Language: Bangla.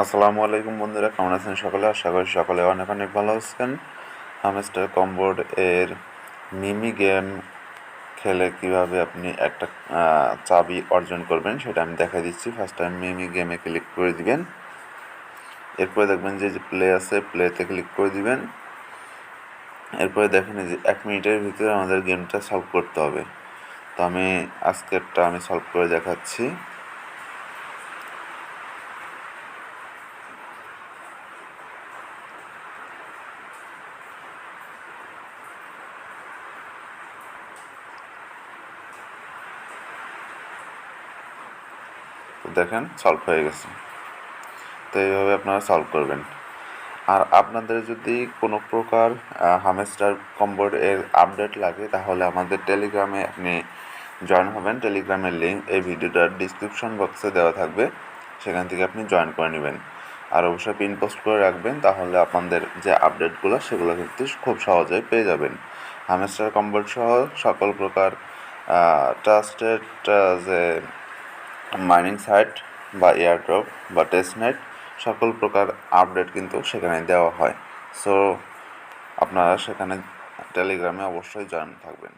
আসসালামু আলাইকুম বন্ধুরা, কেমন আছেন সকলে? আশা করি সকলে অনেক অনেক ভালো আছেন। হামস্টার কমবোর্ড এর মিমি গেম খেলে কিভাবে আপনি একটা চাবি অর্জন করবেন সেটা আমি দেখা দিচ্ছি। ফার্স্ট টাইম মিমি গেমে ক্লিক করে দিবেন। এরপরে দেখবেন যে প্লে আছে, প্লেতে ক্লিক করে দিবেন। এরপরে দেখেন যে 1 মিনিটের ভিতরে আমাদের গেমটা সলভ করতে হবে। তো আমি আজকেরটা সলভ করে দেখাচ্ছি। তো দেখেন সলভ হয়ে গেছে। তো এইভাবে আপনারা সলভ করবেন। আর আপনাদের যদি কোনো প্রকার হামস্টার কমবোর্ড এর আপডেট লাগে তাহলে আমাদের টেলিগ্রামে আপনি জয়েন হবেন। টেলিগ্রামের লিঙ্ক এই ভিডিওটার ডিসক্রিপশন বক্সে দেওয়া থাকবে, সেখান থেকে আপনি জয়েন করে নেবেন। আর অবশ্যই পিন পোস্ট করে রাখবেন, তাহলে আপনাদের যে আপডেটগুলো সেগুলো কিন্তু খুব সহজেই পেয়ে যাবেন। হামস্টার কমবোর্ড সহ সকল প্রকার ট্রাস্টেড যে মাইনিং সাইট বা এয়ারড্রপ বা টেস্টনেট সকল প্রকার আপডেট কিন্তু সেখানে দেওয়া হয়। সো আপনারা সেখানে টেলিগ্রামে অবশ্যই জয়েন থাকবেন।